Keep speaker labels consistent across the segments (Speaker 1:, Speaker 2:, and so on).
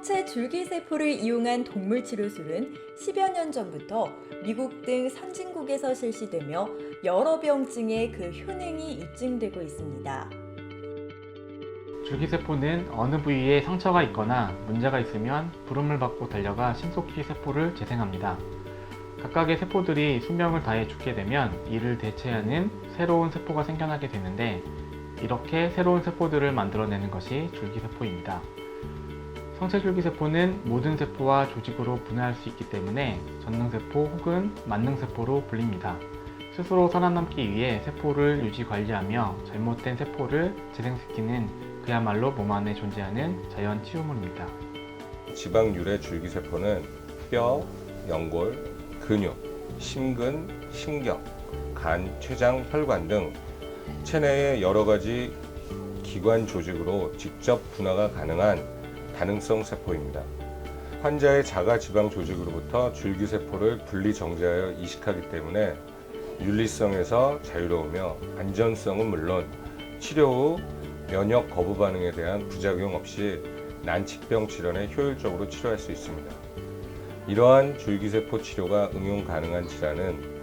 Speaker 1: 성체 줄기세포를 이용한 동물치료술은 10여 년 전부터 미국 등 선진국에서 실시되며 여러 병증의 그 효능이 입증되고 있습니다.
Speaker 2: 줄기세포는 어느 부위에 상처가 있거나 문제가 있으면 부름을 받고 달려가 신속히 세포를 재생합니다. 각각의 세포들이 수명을 다해 죽게 되면 이를 대체하는 새로운 세포가 생겨나게 되는데, 이렇게 새로운 세포들을 만들어내는 것이 줄기세포입니다. 성체줄기세포는 모든 세포와 조직으로 분해할 수 있기 때문에 전능세포 혹은 만능세포로 불립니다. 스스로 살아남기 위해 세포를 유지 관리하며 잘못된 세포를 재생시키는 그야말로 몸 안에 존재하는 자연 치유물입니다.
Speaker 3: 지방유래 줄기세포는 뼈, 연골, 근육, 심근, 신경, 간, 췌장, 혈관 등 체내의 여러 가지 기관 조직으로 직접 분화가 가능한 다능성 세포입니다. 환자의 자가 지방 조직으로부터 줄기세포를 분리 정제하여 이식하기 때문에 윤리성에서 자유로우며 안전성은 물론 치료 후 면역 거부 반응에 대한 부작용 없이 난치병 질환에 효율적으로 치료할 수 있습니다. 이러한 줄기세포 치료가 응용 가능한 질환은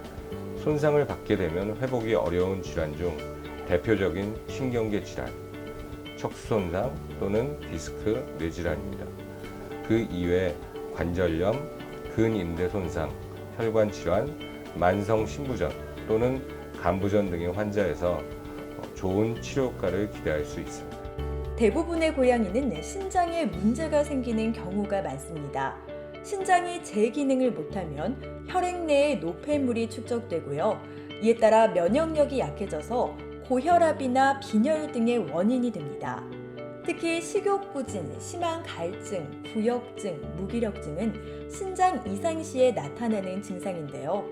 Speaker 3: 손상을 받게 되면 회복이 어려운 질환 중 대표적인 신경계 질환, 척수 손상 또는 디스크 뇌질환입니다. 그 이외 관절염, 근인대 손상, 혈관 질환, 만성 신부전 또는 간부전 등의 환자에서 좋은 치료 효과를 기대할 수 있습니다.
Speaker 1: 대부분의 고양이는 신장에 문제가 생기는 경우가 많습니다. 신장이 제 기능을 못하면 혈액 내에 노폐물이 축적되고요. 이에 따라 면역력이 약해져서 고혈압이나 빈혈 등의 원인이 됩니다. 특히 식욕부진, 심한 갈증, 부역증, 무기력증은 신장 이상 시에 나타나는 증상인데요.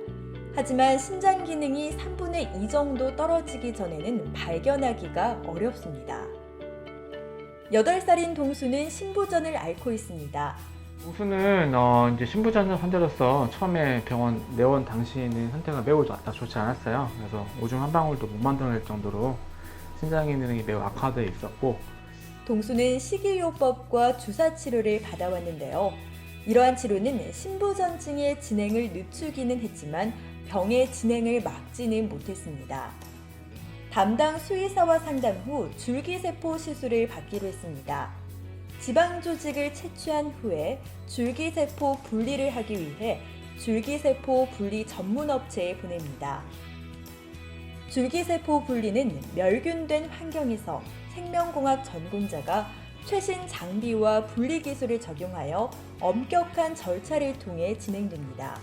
Speaker 1: 하지만 신장 기능이 3분의 2 정도 떨어지기 전에는 발견하기가 어렵습니다. 8살인 동수는 신부전을 앓고 있습니다.
Speaker 2: 동수는 이제 신부전 환자로서 처음에 병원 내원 당시에는 상태가 매우 좋지 않았어요. 그래서 오줌 한 방울도 못 만들어낼 정도로 신장 기능이 매우 악화되어 있었고,
Speaker 1: 동수는 식이요법과 주사치료를 받아왔는데요. 이러한 치료는 신부전증의 진행을 늦추기는 했지만 병의 진행을 막지는 못했습니다. 담당 수의사와 상담 후 줄기세포 시술을 받기로 했습니다. 지방 조직을 채취한 후에 줄기세포 분리를 하기 위해 줄기세포 분리 전문 업체에 보냅니다. 줄기세포 분리는 멸균된 환경에서 생명공학 전공자가 최신 장비와 분리 기술을 적용하여 엄격한 절차를 통해 진행됩니다.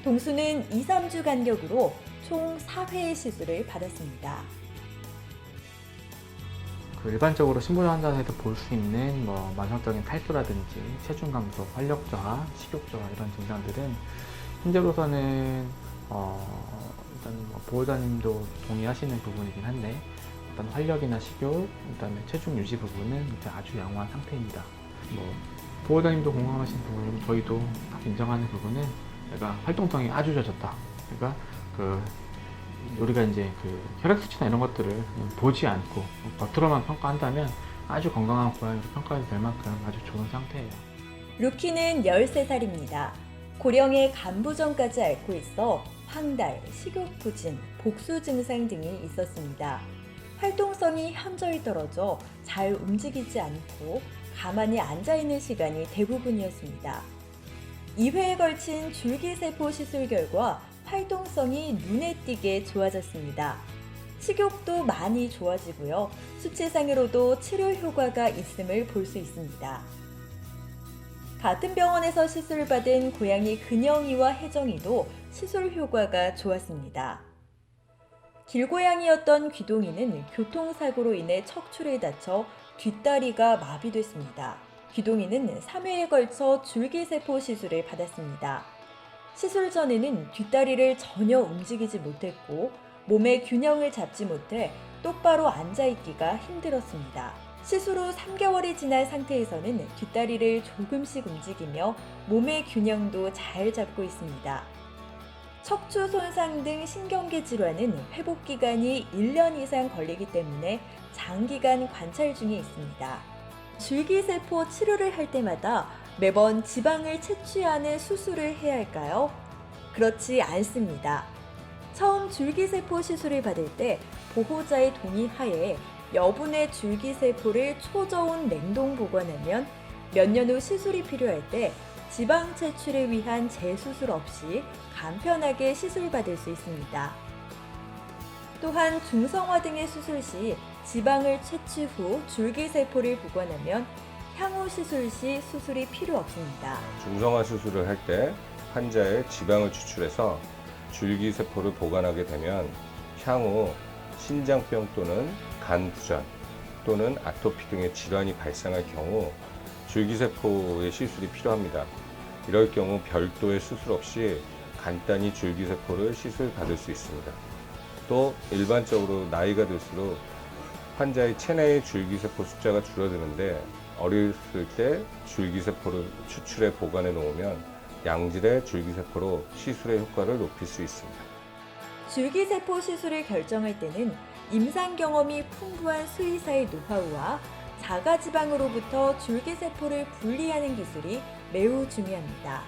Speaker 1: 동수는 2-3주 간격으로 총 4회의 시술을 받았습니다.
Speaker 2: 일반적으로 신부전 환자에서 볼 수 있는 만성적인 탈수라든지 체중 감소, 활력 저하, 식욕 저하 이런 증상들은 현재로서는 일단 보호자님도 동의하시는 부분이긴 한데, 일단 활력이나 식욕, 그다음에 체중 유지 부분은 이제 아주 양호한 상태입니다. 보호자님도 공감하시는 부분이고 저희도 딱 인정하는 부분은 얘가 활동성이 아주 좋아졌다. 그러니까 우리가 이제 혈액 수치나 이런 것들을 보지 않고 겉으로만 평가한다면 아주 건강한 고양이로 평가해도 될 만큼 아주 좋은 상태예요.
Speaker 1: 루키는 13살입니다. 고령의 간부전까지 앓고 있어 황달, 식욕부진, 복수 증상 등이 있었습니다. 활동성이 현저히 떨어져 잘 움직이지 않고 가만히 앉아있는 시간이 대부분이었습니다. 2회에 걸친 줄기세포 시술 결과 활동성이 눈에 띄게 좋아졌습니다. 식욕도 많이 좋아지고요. 수치상으로도 치료 효과가 있음을 볼 수 있습니다. 같은 병원에서 시술을 받은 고양이 근영이와 혜정이도 시술 효과가 좋았습니다. 길고양이였던 귀동이는 교통사고로 인해 척추를 다쳐 뒷다리가 마비됐습니다. 귀동이는 3회에 걸쳐 줄기세포 시술을 받았습니다. 시술 전에는 뒷다리를 전혀 움직이지 못했고 몸의 균형을 잡지 못해 똑바로 앉아있기가 힘들었습니다. 시술 후 3개월이 지난 상태에서는 뒷다리를 조금씩 움직이며 몸의 균형도 잘 잡고 있습니다. 척추 손상 등 신경계 질환은 회복 기간이 1년 이상 걸리기 때문에 장기간 관찰 중에 있습니다. 줄기세포 치료를 할 때마다 매번 지방을 채취하는 수술을 해야 할까요? 그렇지 않습니다. 처음 줄기세포 시술을 받을 때 보호자의 동의 하에 여분의 줄기세포를 초저온 냉동 보관하면 몇 년 후 시술이 필요할 때 지방 채취를 위한 재수술 없이 간편하게 시술받을 수 있습니다. 또한 중성화 등의 수술 시 지방을 채취 후 줄기세포를 보관하면 향후 시술 시 수술이 필요 없습니다.
Speaker 3: 중성화 수술을 할 때 환자의 지방을 추출해서 줄기세포를 보관하게 되면 향후 신장병 또는 간 부전 또는 아토피 등의 질환이 발생할 경우 줄기세포의 시술이 필요합니다. 이럴 경우 별도의 수술 없이 간단히 줄기세포를 시술받을 수 있습니다. 또 일반적으로 나이가 들수록 환자의 체내의 줄기세포 숫자가 줄어드는데 어렸을 때 줄기세포를 추출해 보관해 놓으면 양질의 줄기세포로 시술의 효과를 높일 수 있습니다.
Speaker 1: 줄기세포 시술을 결정할 때는 임상 경험이 풍부한 수의사의 노하우와 자가지방으로부터 줄기세포를 분리하는 기술이 매우 중요합니다.